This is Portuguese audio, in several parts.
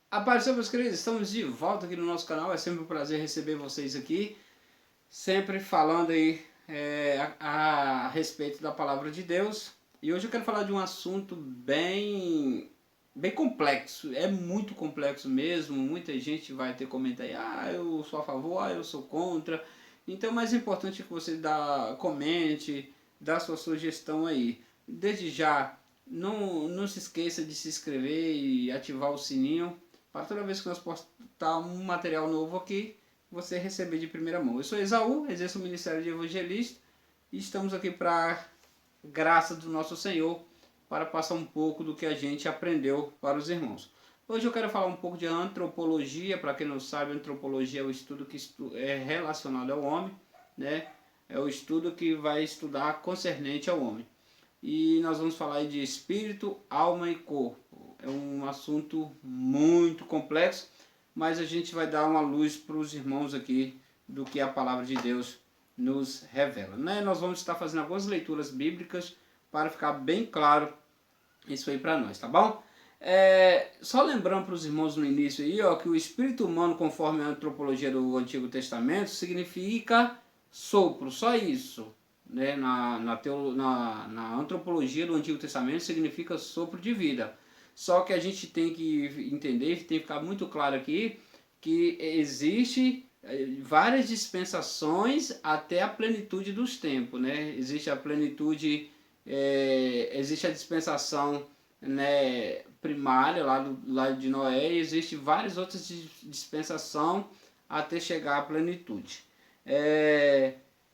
A paz do Senhor, meus queridos, estamos de volta aqui no nosso canal. É sempre um prazer receber vocês aqui, sempre falando aí a respeito da palavra de Deus. E hoje eu quero falar de um assunto bem complexo. É muito complexo mesmo. Muita gente vai ter comentário aí, eu sou a favor, eu sou contra. Então, o mais importante é que você comente, dá sua sugestão aí. Desde já, não se esqueça de se inscrever e ativar o sininho para toda vez que nós postar um material novo aqui, você receber de primeira mão. Eu sou Esaú, exerço o Ministério de Evangelista e estamos aqui para graça do nosso Senhor, para passar um pouco do que a gente aprendeu para os irmãos. Hoje eu quero falar um pouco de antropologia. Para quem não sabe, antropologia é o estudo que é relacionado ao homem, né? É o estudo que vai estudar concernente ao homem. E nós vamos falar de espírito, alma e corpo. É um assunto muito complexo, mas a gente vai dar uma luz para os irmãos aqui do que a palavra de Deus nos revela, né? Nós vamos estar fazendo algumas leituras bíblicas para ficar bem claro isso aí para nós, tá bom? Só lembrando para os irmãos no início aí, ó, que o espírito humano, conforme a antropologia do Antigo Testamento, significa sopro, só isso. Né? Na antropologia do Antigo Testamento significa sopro de vida. Só que a gente tem que entender, tem que ficar muito claro aqui, que existe várias dispensações até a plenitude dos tempos, né? Existe a plenitude, existe a dispensação, né, primária lá de Noé, e existe várias outras dispensação até chegar à plenitude.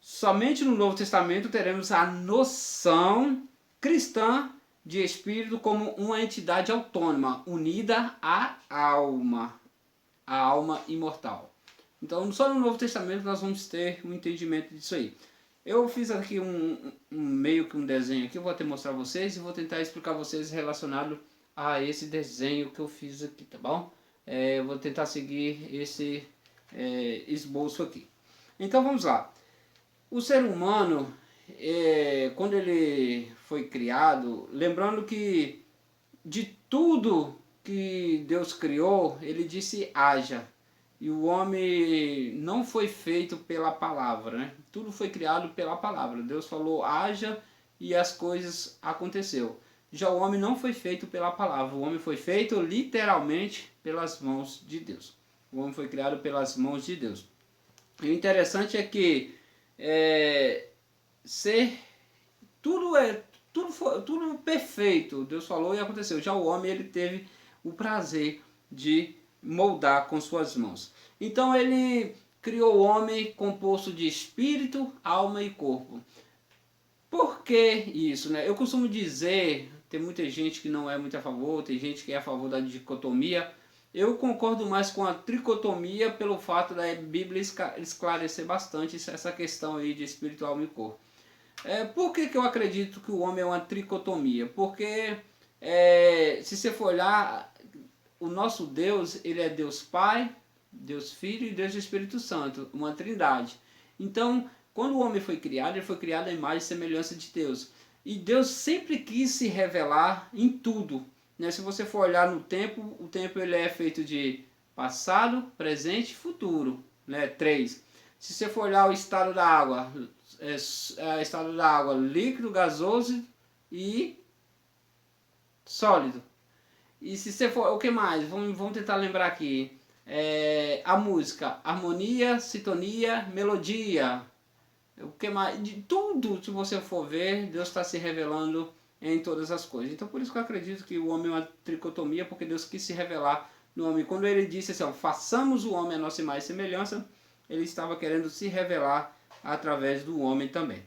Somente no Novo Testamento teremos a noção cristã de espírito como uma entidade autônoma, unida à alma, a alma imortal. Então, só no Novo Testamento nós vamos ter um entendimento disso aí. Eu fiz aqui meio que um desenho aqui, eu vou até mostrar a vocês e vou tentar explicar a vocês relacionado a esse desenho que eu fiz aqui, tá bom? Eu vou tentar seguir esse esboço aqui. Então vamos lá. O ser humano, quando ele foi criado, lembrando que de tudo que Deus criou, ele disse haja. E o homem não foi feito pela palavra, né? Tudo foi criado pela palavra. Deus falou haja e as coisas aconteceu. Já o homem não foi feito pela palavra. O homem foi feito literalmente pelas mãos de Deus. O homem foi criado pelas mãos de Deus. E o interessante é que ser tudo tudo perfeito. Deus falou e aconteceu. Já o homem, ele teve o prazer de moldar com suas mãos. Então ele criou o homem composto de espírito, alma e corpo. Por que isso, né? Eu costumo dizer, tem muita gente que não é muito a favor, tem gente que é a favor da dicotomia. Eu concordo mais com a tricotomia pelo fato da Bíblia esclarecer bastante essa questão aí de espírito, alma e corpo. Por que eu acredito que o homem é uma tricotomia? Porque se você for olhar, o nosso Deus, ele é Deus Pai, Deus Filho e Deus Espírito Santo, uma trindade. Então, quando o homem foi criado, ele foi criado à imagem e semelhança de Deus. E Deus sempre quis se revelar em tudo. Né? Se você for olhar no tempo, o tempo ele é feito de passado, presente e futuro. Né? 3. Se você for olhar o estado da água, estado da água líquido, gasoso e sólido. E se você for, o que mais? Vamos tentar lembrar aqui. A música, harmonia, sintonia, melodia. O que mais? De tudo, se você for ver, Deus está se revelando em todas as coisas. Então por isso que eu acredito que o homem é uma tricotomia, porque Deus quis se revelar no homem. Quando ele disse assim, ó, façamos o homem a nossa imagem e semelhança, ele estava querendo se revelar através do homem também.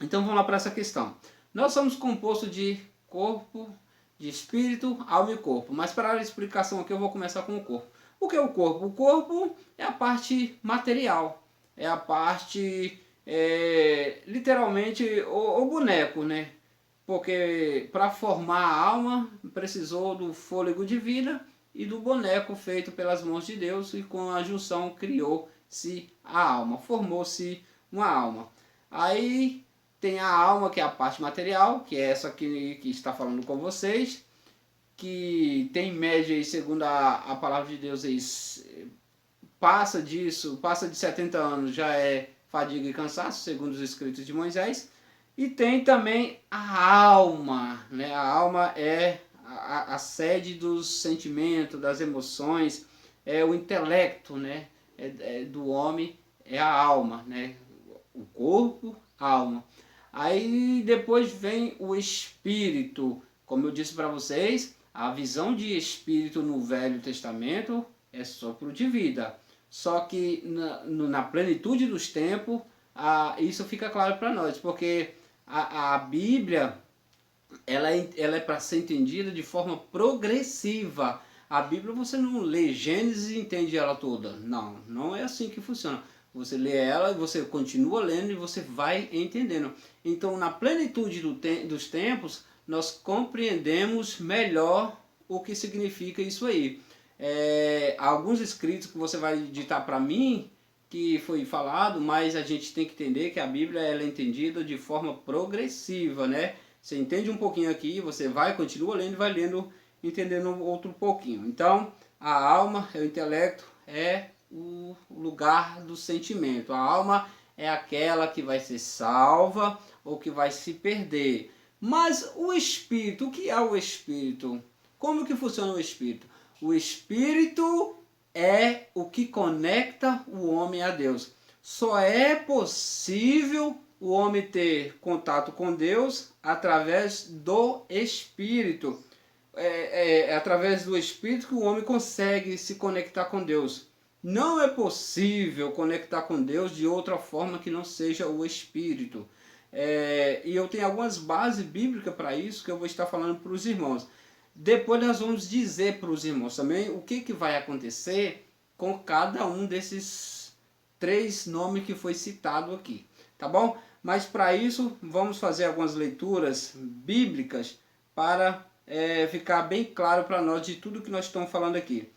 Então vamos lá para essa questão. Nós somos compostos de corpo, de espírito, alma e corpo. Mas para a explicação aqui eu vou começar com o corpo. O que é o corpo? O corpo é a parte material. É a parte, literalmente, o boneco, né? Porque para formar a alma precisou do fôlego de vida e do boneco feito pelas mãos de Deus, e com a junção criou-se a alma, formou-se uma alma. Aí tem a alma, que é a parte material, que é essa que está falando com vocês. que tem média, aí, segundo a palavra de Deus, aí, passa disso, passa de 70 anos, já é fadiga e cansaço, segundo os escritos de Moisés. E tem também a alma, né? A alma é a sede dos sentimentos, das emoções, é o intelecto, né? Do homem, é a alma, né? O corpo, a alma. Aí depois vem o espírito. Como eu disse para vocês, a visão de espírito no Velho Testamento é sopro de vida. Só que na plenitude dos tempos, isso fica claro para nós, porque a Bíblia ela é para ser entendida de forma progressiva. A Bíblia você não lê Gênesis e entende ela toda. Não, não é assim que funciona. Você lê ela, você continua lendo e você vai entendendo. Então, na plenitude dos tempos, nós compreendemos melhor o que significa isso aí. Alguns escritos que você vai ditar para mim, que foi falado, mas a gente tem que entender que a Bíblia ela é entendida de forma progressiva, né? Você entende um pouquinho aqui, você continua lendo e vai lendo, entendendo outro pouquinho. Então, a alma, o intelecto, é o lugar do sentimento. A alma é aquela que vai ser salva ou que vai se perder. Mas o espírito, o que é o espírito? Como que funciona o espírito? O espírito é o que conecta o homem a Deus. Só é possível o homem ter contato com Deus através do Espírito. É através do Espírito que o homem consegue se conectar com Deus. Não é possível conectar com Deus de outra forma que não seja o Espírito. E eu tenho algumas bases bíblicas para isso que eu vou estar falando para os irmãos. Depois nós vamos dizer para os irmãos também o que vai acontecer com cada um desses 3 nomes que foi citado aqui. Tá bom? Mas para isso vamos fazer algumas leituras bíblicas para ficar bem claro para nós de tudo que nós estamos falando aqui.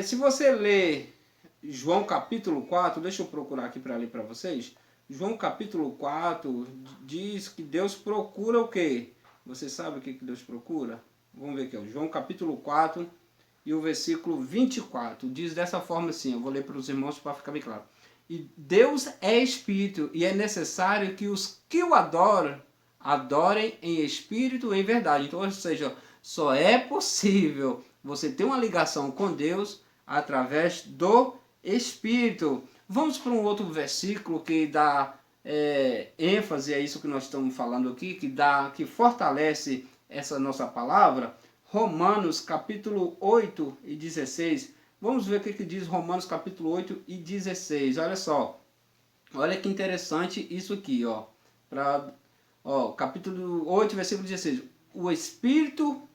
Se você ler João capítulo 4, deixa eu procurar aqui para ler para vocês. João capítulo 4 diz que Deus procura o quê? Você sabe o que Deus procura? Vamos ver aqui, ó. João capítulo 4 e o versículo 24. Diz dessa forma assim, eu vou ler para os irmãos para ficar bem claro. E Deus é Espírito, e é necessário que os que o adoram, adorem em Espírito e em verdade. Então, ou seja, só é possível você ter uma ligação com Deus através do Espírito. Vamos para um outro versículo que dá ênfase a isso que nós estamos falando aqui, que fortalece essa nossa palavra. Romanos capítulo 8 e 16. Vamos ver o que diz Romanos capítulo 8 e 16. Olha só. Olha que interessante isso aqui, ó. Capítulo 8, versículo 16. O Espírito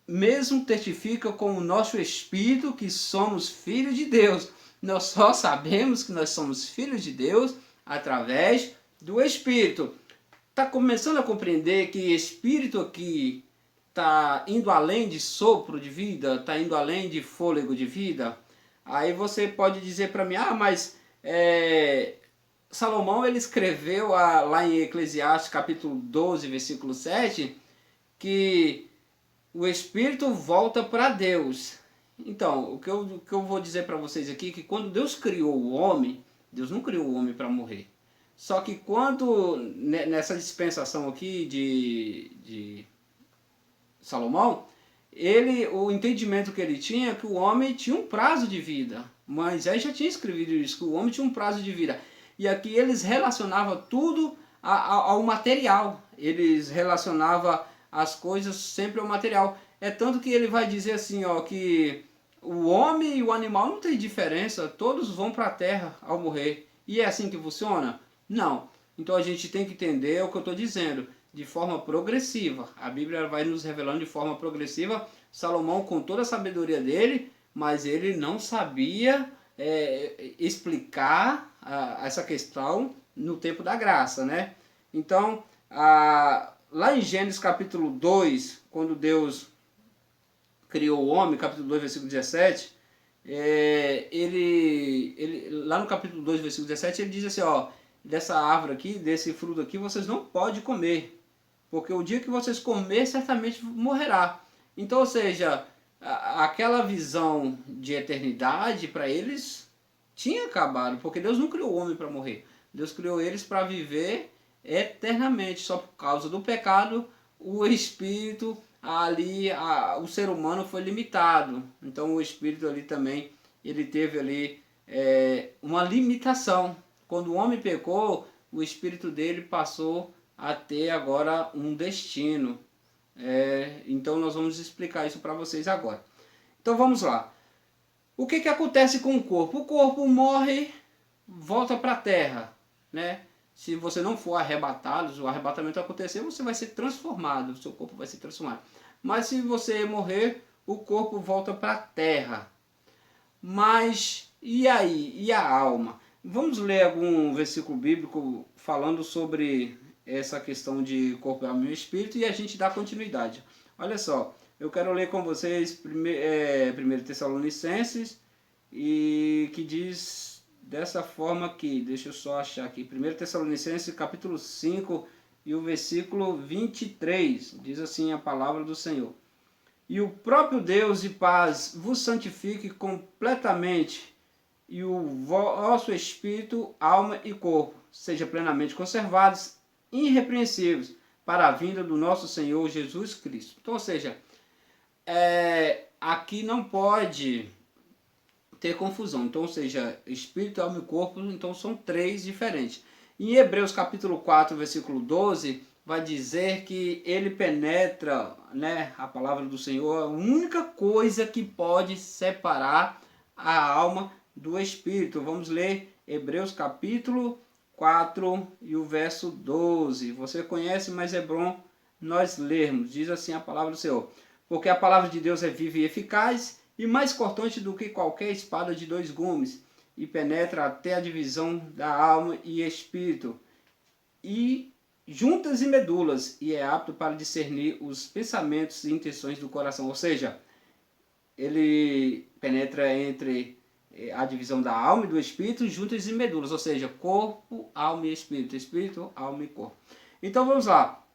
mesmo testifica com o nosso Espírito que somos filhos de Deus. Nós só sabemos que nós somos filhos de Deus através do Espírito. Está começando a compreender que Espírito aqui está indo além de sopro de vida, está indo além de fôlego de vida? Aí você pode dizer para mim, mas Salomão ele escreveu lá em Eclesiastes capítulo 12, versículo 7, que o Espírito volta para Deus. Então, o que eu vou dizer para vocês aqui é que quando Deus criou o homem, Deus não criou o homem para morrer. Só que quando, nessa dispensação aqui de Salomão, o entendimento que ele tinha é que o homem tinha um prazo de vida. Moisés já tinha escrevido isso, que o homem tinha um prazo de vida. E aqui eles relacionavam tudo ao material. Eles relacionavam as coisas sempre ao material. É tanto que ele vai dizer assim, ó, que o homem e o animal não tem diferença, todos vão para a terra ao morrer. E é assim que funciona? Não. Então a gente tem que entender o que eu estou dizendo, de forma progressiva. A Bíblia vai nos revelando de forma progressiva. Salomão, com toda a sabedoria dele, mas ele não sabia explicar essa questão no tempo da graça, né? Então, lá em Gênesis capítulo 2, quando Deus criou o homem, capítulo 2, versículo 17, lá no capítulo 2, versículo 17, ele diz assim, ó, dessa árvore aqui, desse fruto aqui, vocês não podem comer, porque o dia que vocês comer, certamente morrerá. Então, ou seja, aquela visão de eternidade para eles tinha acabado, porque Deus não criou o homem para morrer. Deus criou eles para viver eternamente. Só por causa do pecado, o espírito ali, o ser humano foi limitado. Então o espírito ali também, ele teve ali uma limitação. Quando o homem pecou, o espírito dele passou a ter agora um destino. Então nós vamos explicar isso para vocês agora. Então vamos lá. O que acontece com o corpo? O corpo morre, volta para a terra, né? Se você não for arrebatado, se o arrebatamento acontecer, você vai ser transformado, o seu corpo vai ser transformado. Mas se você morrer, o corpo volta para a terra. Mas e aí? E a alma? Vamos ler algum versículo bíblico falando sobre essa questão de corpo, alma e espírito e a gente dá continuidade. Olha só, eu quero ler com vocês 1 Tessalonicenses, e que diz dessa forma aqui, deixa eu só achar aqui, 1 Tessalonicenses capítulo 5 e o versículo 23, diz assim a palavra do Senhor. E o próprio Deus de paz vos santifique completamente, e o vosso espírito, alma e corpo sejam plenamente conservados, irrepreensíveis, para a vinda do nosso Senhor Jesus Cristo. Então, ou seja, aqui não pode ter confusão. Então, ou seja, espírito, alma e corpo, então são três diferentes. Em Hebreus capítulo 4, versículo 12, vai dizer que ele penetra, né, a palavra do Senhor, a única coisa que pode separar a alma do espírito. Vamos ler Hebreus capítulo 4 e o verso 12. Você conhece, mas é bom nós lermos. Diz assim a palavra do Senhor. Porque a palavra de Deus é viva e eficaz, e mais cortante do que qualquer espada de dois gumes, e penetra até a divisão da alma e espírito, e juntas e medulas, e é apto para discernir os pensamentos e intenções do coração. Ou seja, ele penetra entre a divisão da alma e do espírito, juntas e medulas, ou seja, corpo, alma e espírito, espírito, alma e corpo. Então vamos lá.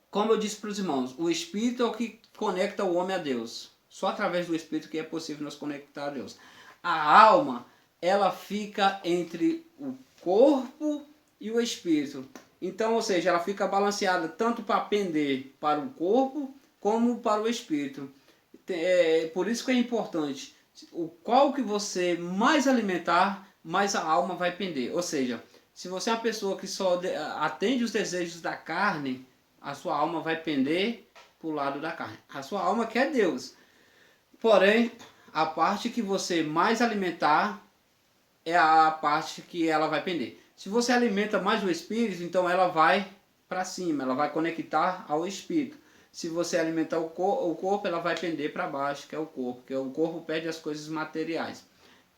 Como eu disse para os irmãos, o espírito é o que conecta o homem a Deus. Só através do espírito que é possível nos conectar a Deus. A alma, ela fica entre o corpo e o espírito. Então, ou seja, ela fica balanceada tanto para pender para o corpo como para o espírito. Por isso que é importante, o qual que você mais alimentar, mais a alma vai pender. Ou seja, se você é uma pessoa que só atende os desejos da carne, a sua alma vai pender para o lado da carne. A sua alma quer Deus. Porém, a parte que você mais alimentar é a parte que ela vai pender. Se você alimenta mais o espírito, então ela vai para cima, ela vai conectar ao espírito. Se você alimentar o corpo, ela vai pender para baixo, que é o corpo, porque o corpo pede as coisas materiais.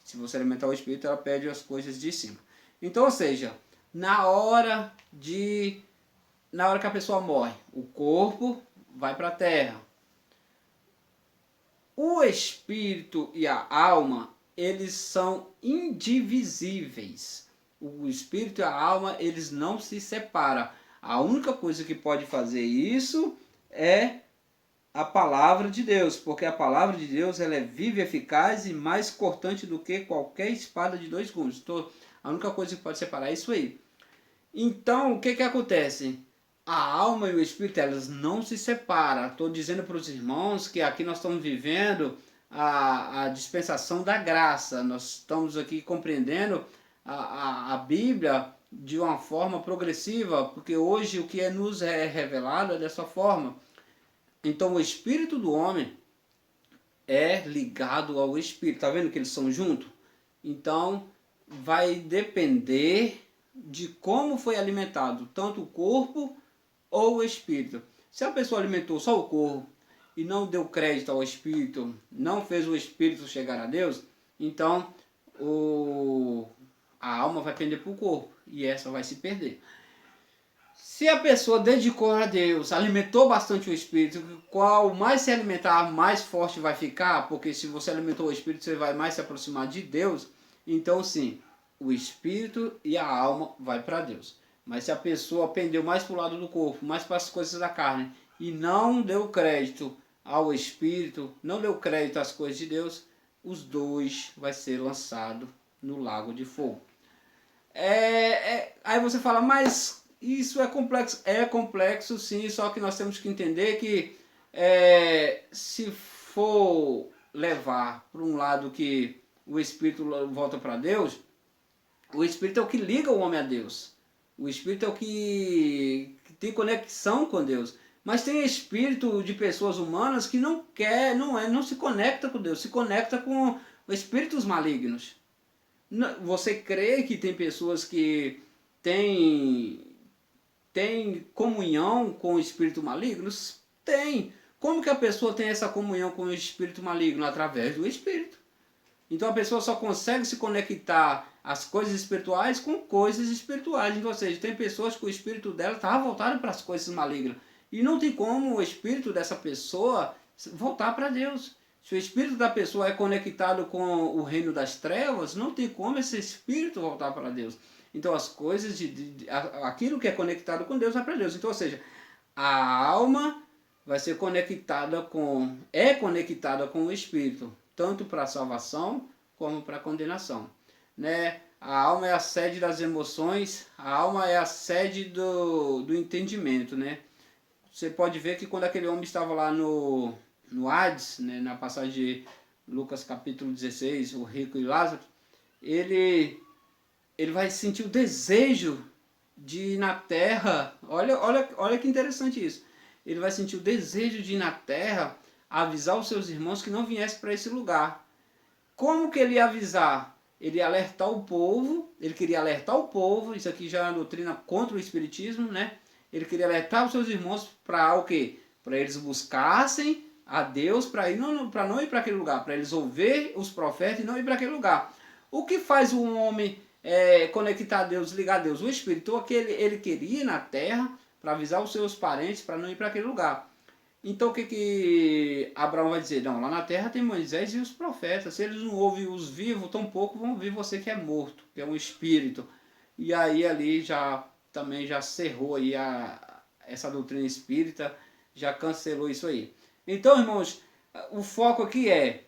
Se você alimentar o espírito, ela pede as coisas de cima. Então, ou seja, na hora que a pessoa morre, o corpo vai para a terra. O espírito e a alma, eles são indivisíveis. O espírito e a alma, eles não se separam. A única coisa que pode fazer isso é a palavra de Deus, porque a palavra de Deus ela é viva, eficaz e mais cortante do que qualquer espada de dois gumes. Então, a única coisa que pode separar é isso aí. Então, o que acontece? A alma e o espírito, elas não se separam. Estou dizendo para os irmãos que aqui nós estamos vivendo a dispensação da graça. Nós estamos aqui compreendendo a Bíblia de uma forma progressiva, porque hoje o que nos é revelado é dessa forma. Então o espírito do homem é ligado ao espírito. Está vendo que eles são juntos? Então vai depender de como foi alimentado tanto o corpo ou o espírito. Se a pessoa alimentou só o corpo e não deu crédito ao espírito, não fez o espírito chegar a Deus, então a alma vai pender para o corpo e essa vai se perder. Se a pessoa dedicou a Deus, alimentou bastante o espírito, qual mais se alimentar, mais forte vai ficar, porque se você alimentou o espírito, você vai mais se aproximar de Deus. Então sim, o espírito e a alma vai para Deus. Mas se a pessoa pendeu mais para o lado do corpo, mais para as coisas da carne, e não deu crédito ao Espírito, não deu crédito às coisas de Deus, os dois vai ser lançado no lago de fogo. Aí você fala, mas isso é complexo. É complexo sim, só que nós temos que entender que se for levar para um lado que o Espírito volta para Deus, o Espírito é o que liga o homem a Deus. O Espírito é o que tem conexão com Deus. Mas tem espírito de pessoas humanas que não se conecta com Deus, se conecta com espíritos malignos. Você crê que tem pessoas que têm comunhão com o espírito maligno? Tem. Como que a pessoa tem essa comunhão com o espírito maligno? Através do Espírito. Então a pessoa só consegue se conectar às coisas espirituais com coisas espirituais. Ou seja, tem pessoas que o espírito dela está voltado para as coisas malignas. E não tem como o espírito dessa pessoa voltar para Deus. Se o espírito da pessoa é conectado com o reino das trevas, não tem como esse espírito voltar para Deus. Então as coisas, aquilo que é conectado com Deus vai para Deus. Então, ou seja, a alma vai ser conectada com o espírito, tanto para a salvação como para a condenação. Né? A alma é a sede das emoções, a alma é a sede do entendimento. Né? Você pode ver que quando aquele homem estava lá no Hades, né, na passagem de Lucas capítulo 16, o rico e Lázaro, ele vai sentir o desejo de ir na terra. Olha que interessante isso. Ele vai sentir o desejo de ir na terra, avisar os seus irmãos que não viessem para esse lugar. Como que ele ia avisar? Ele ia alertar o povo, ele queria alertar o povo, isso aqui já é uma doutrina contra o espiritismo, né? Ele queria alertar os seus irmãos para o quê? Para eles buscassem a Deus, para não ir para aquele lugar, para eles ouvir os profetas e não ir para aquele lugar. O que faz um homem conectar a Deus, ligar a Deus? O Espírito, que ele queria ir na terra para avisar os seus parentes para não ir para aquele lugar. Então o que Abraão vai dizer? Não, lá na terra tem Moisés e os profetas. Se eles não ouvem os vivos, tampouco vão ouvir você que é morto, que é um espírito. E aí ali também já cerrou aí essa doutrina espírita, já cancelou isso aí. Então, irmãos, o foco aqui é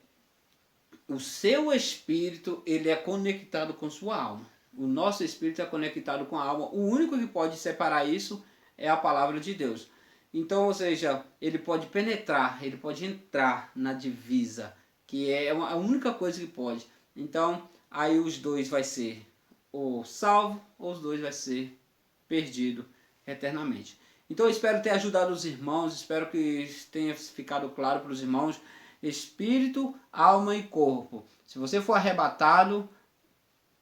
o seu espírito, ele é conectado com sua alma. O nosso espírito é conectado com a alma. O único que pode separar isso é a palavra de Deus. Então, ou seja, ele pode penetrar, ele pode entrar na divisa, que é a única coisa que pode. Então, aí os dois vai ser ou salvo, ou os dois vai ser perdido eternamente. Então eu espero ter ajudado os irmãos, espero que tenha ficado claro para os irmãos, espírito, alma e corpo. Se você for arrebatado,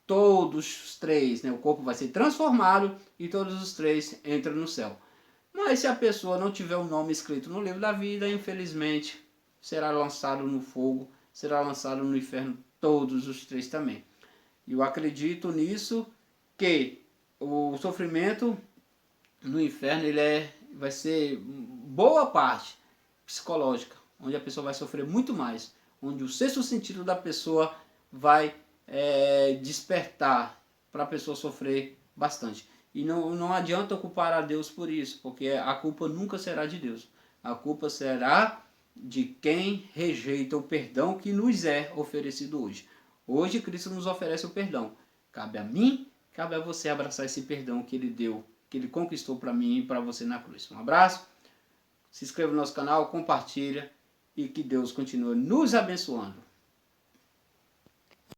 todos os três, né, o corpo vai ser transformado e todos os três entram no céu. Mas se a pessoa não tiver o nome escrito no livro da vida, infelizmente será lançado no fogo, será lançado no inferno, todos os três também. E eu acredito nisso, que o sofrimento no inferno vai ser boa parte psicológica, onde a pessoa vai sofrer muito mais, onde o sexto sentido da pessoa vai despertar para a pessoa sofrer bastante. E não adianta culpar a Deus por isso, porque a culpa nunca será de Deus. A culpa será de quem rejeita o perdão que nos é oferecido hoje. Hoje Cristo nos oferece o perdão. Cabe a mim, cabe a você abraçar esse perdão que Ele deu, que Ele conquistou para mim e para você na cruz. Um abraço, se inscreva no nosso canal, compartilha e que Deus continue nos abençoando.